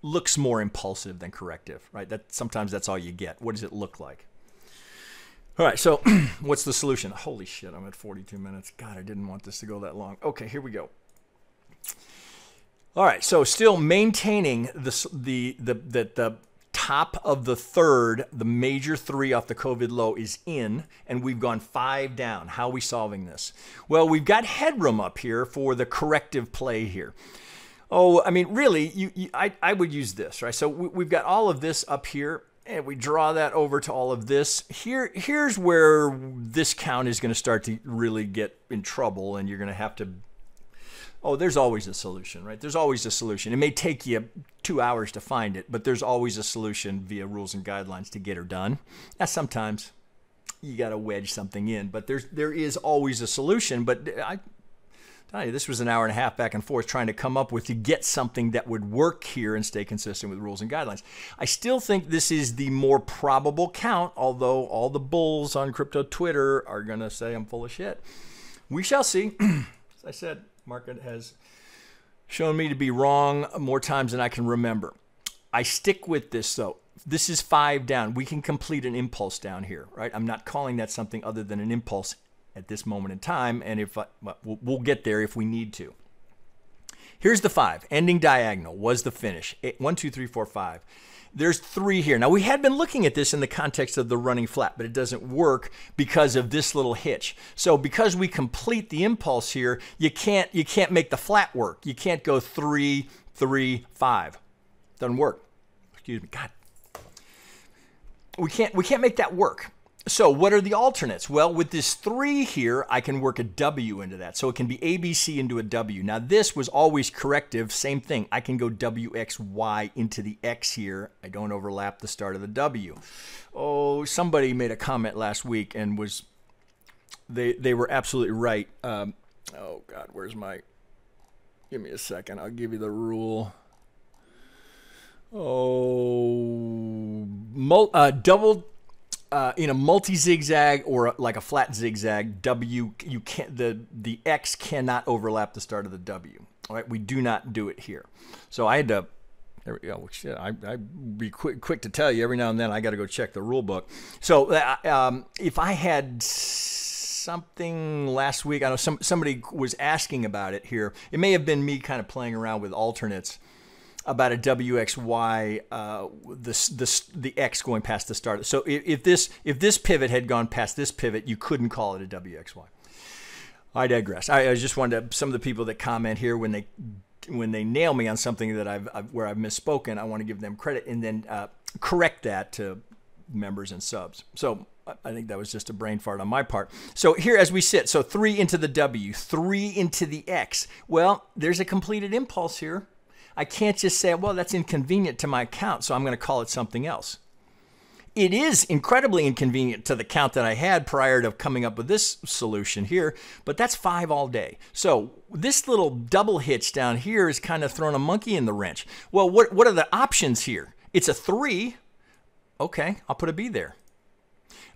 looks more impulsive than corrective, right? Sometimes that's all you get. What does it look like? All right, so what's the solution? Holy shit, I'm at 42 minutes. God, I didn't want this to go that long. Okay, here we go. All right, so still maintaining the top of the third, the major 3 off the COVID low is in, and we've gone 5 down. How are we solving this? Well, we've got headroom up here for the corrective play here. Oh, I mean, really, I would use this, right? So we've got all of this up here, and we draw that over to all of this. Here's where this count is going to start to really get in trouble, and you're going to have to... Oh, there's always a solution, right? There's always a solution. It may take you 2 hours to find it, but there's always a solution via rules and guidelines to get her done. Now, sometimes you got to wedge something in, but there is always a solution. But I tell you, this was an hour and a half back and forth trying to come up with to get something that would work here and stay consistent with rules and guidelines. I still think this is the more probable count, although all the bulls on crypto Twitter are going to say I'm full of shit. We shall see. As I said, market has shown me to be wrong more times than I can remember. I stick with this, though. This is 5 down. We can complete an impulse down here, right? I'm not calling that something other than an impulse at this moment in time, and we'll get there if we need to. Here's the 5. Ending diagonal was the finish. 1, 2, 3, 4, 5. There's 3 here. Now, we had been looking at this in the context of the running flat, but it doesn't work because of this little hitch. So because we complete the impulse here, you can't make the flat work. You can't go 3, 3, 5. Doesn't work. Excuse me. God. We can't make that work. So what are the alternates? Well, with this 3 here, I can work a W into that. So it can be ABC into a W. Now, this was always corrective. Same thing. I can go WXY into the X here. I don't overlap the start of the W. Oh, somebody made a comment last week and they were absolutely right. Oh, God, where's my... Give me a second. I'll give you the rule. Oh, double... in a multi-zigzag or like a flat zigzag, you can't, the X cannot overlap the start of the W. All right, we do not do it here. So I had to, there we go. Shit, I'd be quick to tell you every now and then I got to go check the rule book. So if I had something last week, I know somebody was asking about it here. It may have been me kind of playing around with alternates about a WXY, the X going past the start. So if this pivot had gone past this pivot, you couldn't call it a WXY. I digress. I just wanted to, some of the people that comment here when they nail me on something that where I've misspoken, I want to give them credit and then correct that to members and subs. So I think that was just a brain fart on my part. So here as we sit, so 3 into the W, 3 into the X. Well, there's a completed impulse here. I can't just say, well, that's inconvenient to my account, so I'm going to call it something else. It is incredibly inconvenient to the count that I had prior to coming up with this solution here, but that's 5 all day. So this little double hitch down here is kind of throwing a monkey in the wrench. Well, what are the options here? It's a 3. Okay, I'll put a B there.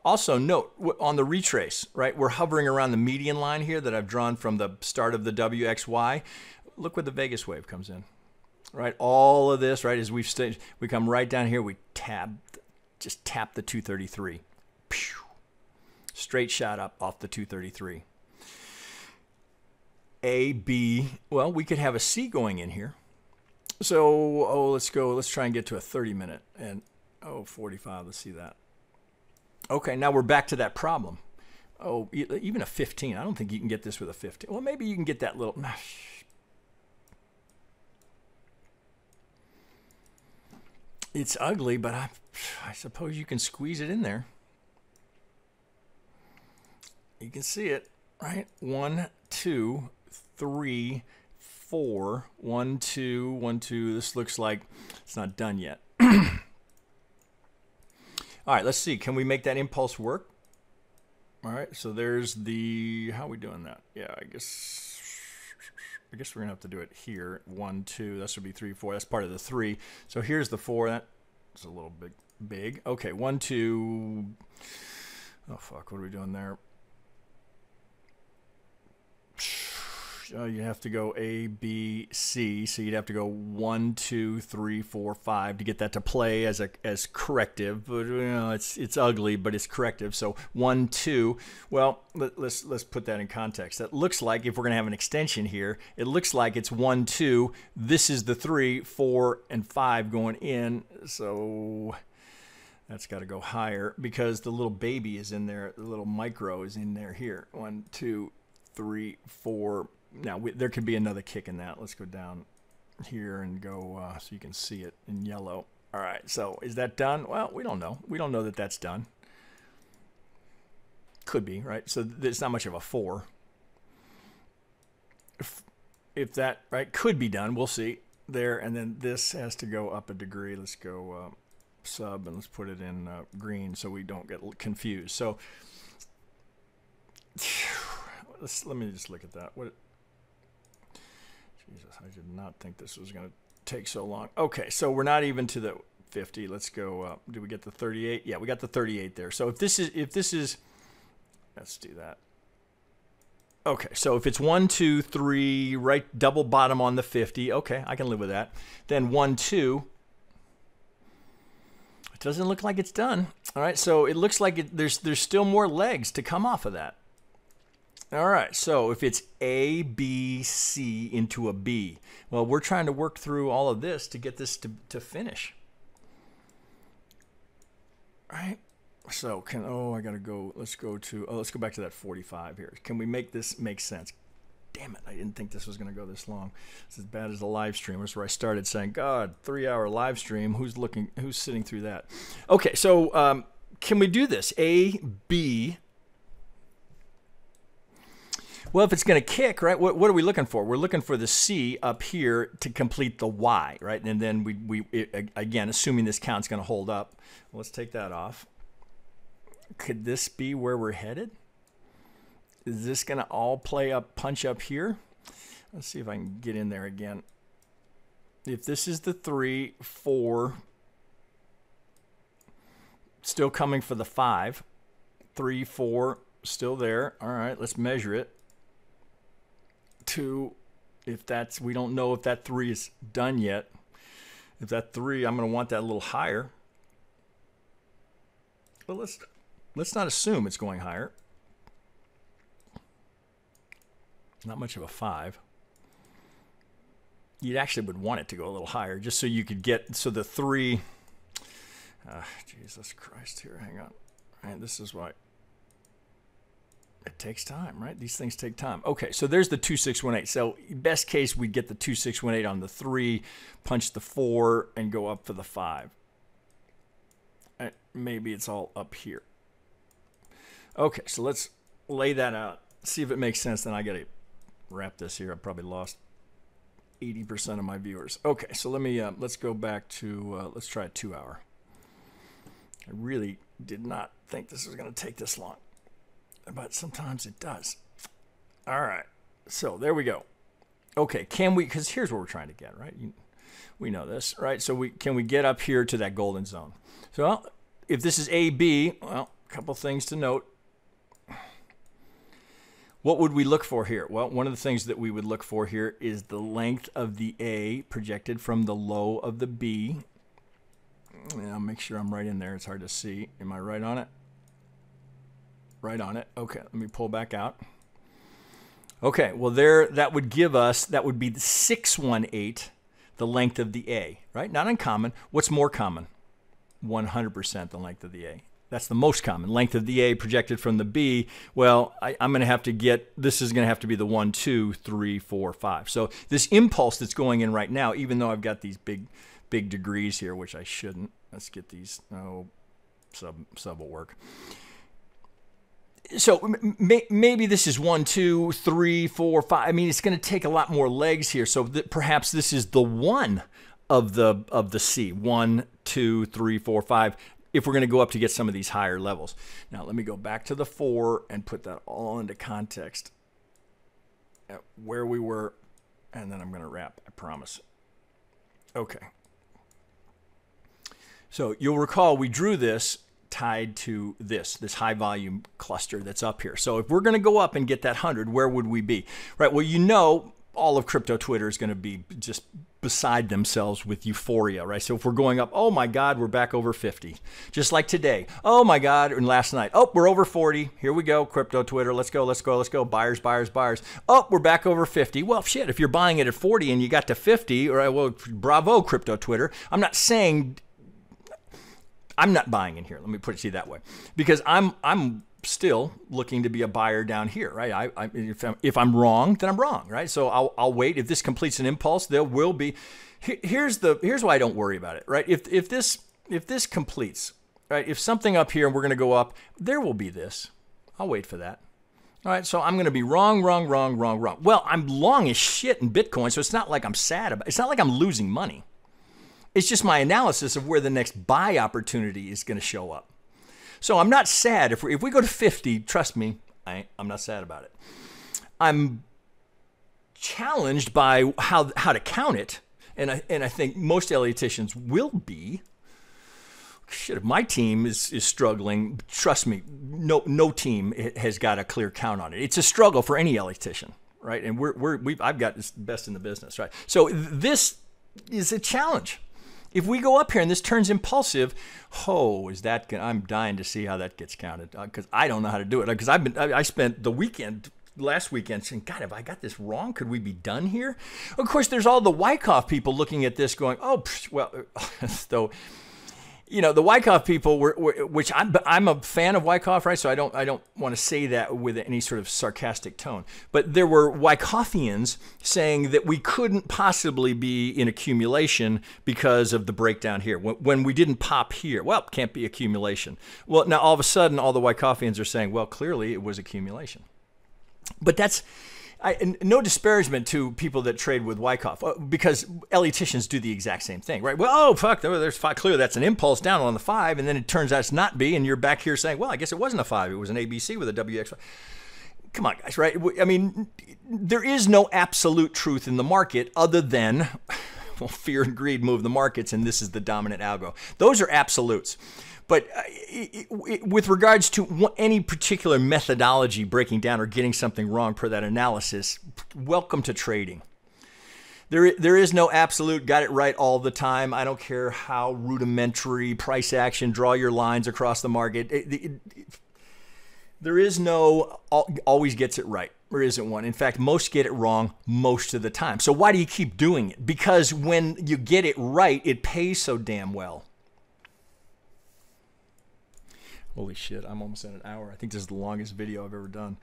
Also note on the retrace, right? We're hovering around the median line here that I've drawn from the start of the WXY. Look where the Vegas wave comes in. Right, all of this, right, as we come right down here, we just tap the 233. Pew. Straight shot up off the 233. A, B, well, we could have a C going in here. So, let's try and get to a 30-minute, and, 45, let's see that. Okay, now we're back to that problem. Even a 15, I don't think you can get this with a 15. Well, maybe you can get that little... It's ugly, but I suppose you can squeeze it in there. You can see it, right? 1, 2, 3, 4. 1, 2, 1, 2. This looks like it's not done yet. All right, let's see. Can we make that impulse work? All right, so there's the, how are we doing that? Yeah, I guess we're going to have to do it here. 1, 2, this would be 3, 4. That's part of the 3. So here's the 4. That's a little big. Okay, 1, 2. Oh, fuck. What are we doing there? You have to go A, B, C. So you'd have to go 1, 2, 3, 4, 5 to get that to play as corrective. But it's ugly, but it's corrective. So 1, 2. Well, let's put that in context. That looks like if we're going to have an extension here, it looks like it's 1, 2. This is the 3, 4, and 5 going in. So that's got to go higher because the little baby is in there. The little micro is in there here. 1, 2, 3, 4. Now, there could be another kick in that. Let's go down here and go so you can see it in yellow. All right, so is that done? Well, we don't know. We don't know that that's done. Could be, right? So there's not much of a 4. If that, right, could be done. We'll see there. And then this has to go up a degree. Let's go sub, and let's put it in green so we don't get confused. So let me just look at that. Jesus, I did not think this was going to take so long. Okay, so we're not even to the 50. Let's go. Did we get the 38? Yeah, we got the 38 there. So if this is, let's do that. Okay, so if it's 1, 2, 3, right, double bottom on the 50. Okay, I can live with that. Then 1, 2. It doesn't look like it's done. All right, so it looks like there's still more legs to come off of that. All right, so if it's A, B, C into a B, well, we're trying to work through all of this to get this to finish. All right, so I got to go, let's go back to that 45 here. Can we make this make sense? Damn it, I didn't think this was going to go this long. It's as bad as the live stream. That's where I started saying, God, 3-hour live stream, who's sitting through that? Okay, so can we do this? A, B. Well, if it's going to kick, right, what are we looking for? We're looking for the C up here to complete the Y, right? And then again, assuming this count's going to hold up, let's take that off. Could this be where we're headed? Is this going to all punch up here? Let's see if I can get in there again. If this is the 3, 4, Still coming for the 5. 3, 4, still there. All right, let's measure it. 2, if that's, we don't know if that 3 is done yet. If that 3, I'm going to want that a little higher. But let's not assume it's going higher. Not much of a 5. You actually would want it to go a little higher just so you could get, so the 3, Jesus Christ, here, hang on. And this is why it takes time, right? These things take time. Okay, so there's the 2618. So best case, we get the 2618 on the 3, punch the 4, and go up for the 5. Maybe it's all up here. Okay, so let's lay that out. See if it makes sense. Then I got to wrap this here. I've probably lost 80% of my viewers. Okay, so let me let's go back to let's try a 2 hour. I really did not think this was going to take this long, but sometimes it does. All right, so there we go. Okay, can we, because here's what we're trying to get, right? We know this, right? So can we get up here to that golden zone? So well, if this is AB, well, a couple things to note. What would we look for here? Well, one of the things that we would look for here is the length of the A projected from the low of the B. And I'll make sure I'm right in there. It's hard to see. Am I right on it? Right on it. Okay, let me pull back out. Okay, well there, that would give us, that would be the 618, the length of the A, right? Not uncommon. What's more common? 100% the length of the A. That's the most common. Length of the A projected from the B. Well, I'm going to have to get, this is going to have to be the 1, 2, 3, 4, 5. So this impulse that's going in right now, even though I've got these big degrees here, which I shouldn't. Let's get these, sub will work. So maybe this is 1, 2, 3, 4, 5. I mean, it's going to take a lot more legs here. So perhaps this is the 1 of the C. 1, 2, 3, 4, 5. If we're going to go up to get some of these higher levels. Now, let me go back to the 4 and put that all into context at where we were, and then I'm going to wrap, I promise. Okay. So you'll recall we drew this tied to this high volume cluster that's up here. So if we're going to go up and get that 100, where would we be? Right, well, you know, all of crypto Twitter is going to be just beside themselves with euphoria, right? So if we're going up, oh my God, we're back over 50. Just like today. Oh my God, and last night, oh, we're over 40. Here we go, crypto Twitter. Let's go, let's go, let's go. Buyers, buyers, buyers. Oh, we're back over 50. Well, shit, if you're buying it at 40 and you got to 50, all right, well, bravo, crypto Twitter. I'm not saying, I'm not buying in here. Let me put it to you that way. Because I'm still looking to be a buyer down here, right? If I'm wrong, then I'm wrong, right? So I'll wait. If this completes an impulse, there will be. Here's why I don't worry about it, right? If this completes, right? If something up here and we're going to go up, there will be this. I'll wait for that. All right, so I'm going to be wrong. Well, I'm long as shit in Bitcoin, so it's not like I'm sad about it. It's not like I'm losing money. It's just my analysis of where the next buy opportunity is going to show up. So I'm not sad. If we go to 50, trust me, I'm not sad about it. I'm challenged by how to count it, and I think most Ellioticians will be. Shit, if my team is struggling, trust me, no team has got a clear count on it. It's a struggle for any Elliotician, right? And I've got this best in the business, right? So this is a challenge. If we go up here and this turns impulsive, I'm dying to see how that gets counted because I don't know how to do it. Because I spent the last weekend saying, God, have I got this wrong? Could we be done here? Of course, there's all the Wyckoff people looking at this going, oh, well, so, you know, the Wyckoff people which I'm a fan of Wyckoff, right? So I don't want to say that with any sort of sarcastic tone. But there were Wyckofians saying that we couldn't possibly be in accumulation because of the breakdown here. When we didn't pop here, well, it can't be accumulation. Well, now all of a sudden, all the Wyckofians are saying, well, clearly it was accumulation. But that's no disparagement to people that trade with Wyckoff, because Ellioticians do the exact same thing, right? Well, oh, fuck, there's 5. Clearly that's an impulse down on the 5, and then it turns out it's not B, and you're back here saying, well, I guess it wasn't a 5. It was an ABC with a WX5. Come on, guys, right? I mean, there is no absolute truth in the market other than well, fear and greed move the markets, and this is the dominant algo. Those are absolutes. But with regards to any particular methodology breaking down or getting something wrong per that analysis, welcome to trading. There is no absolute got it right all the time. I don't care how rudimentary price action, draw your lines across the market. There is no always gets it right. There isn't one. In fact, most get it wrong most of the time. So why do you keep doing it? Because when you get it right, it pays so damn well. Holy shit, I'm almost at an hour. I think this is the longest video I've ever done.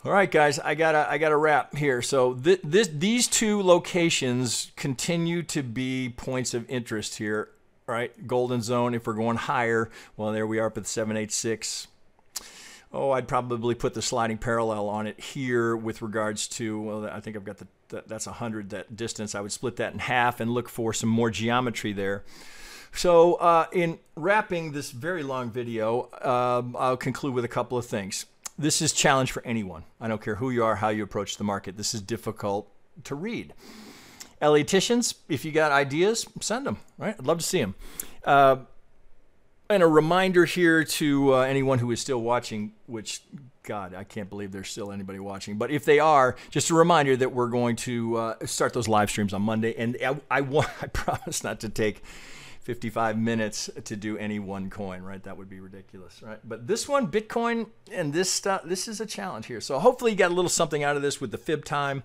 All right, guys, I gotta wrap here. So these two locations continue to be points of interest here, right? Golden zone, if we're going higher, well, there we are up at 786. Oh, I'd probably put the sliding parallel on it here with regards to, well, I think I've got that's 100, that distance. I would split that in half and look for some more geometry there. So in wrapping this very long video, I'll conclude with a couple of things. This is a challenge for anyone. I don't care who you are, how you approach the market. This is difficult to read. Ellioticians, if you got ideas, send them, right? I'd love to see them. And a reminder here to anyone who is still watching, which, God, I can't believe there's still anybody watching. But if they are, just a reminder that we're going to start those live streams on Monday. And I promise not to take 55 minutes to do any one coin, right? That would be ridiculous, right? But this one, Bitcoin, and this stuff, this is a challenge here. So hopefully you got a little something out of this with the fib time,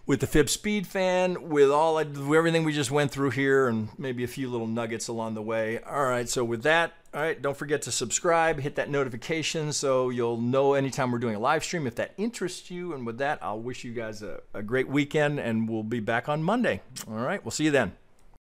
with the fib speed fan, with everything we just went through here, and maybe a few little nuggets along the way. All right, so with that, all right, don't forget to subscribe, hit that notification so you'll know anytime we're doing a live stream if that interests you. And with that, I'll wish you guys a great weekend, and we'll be back on Monday. All right, we'll see you then.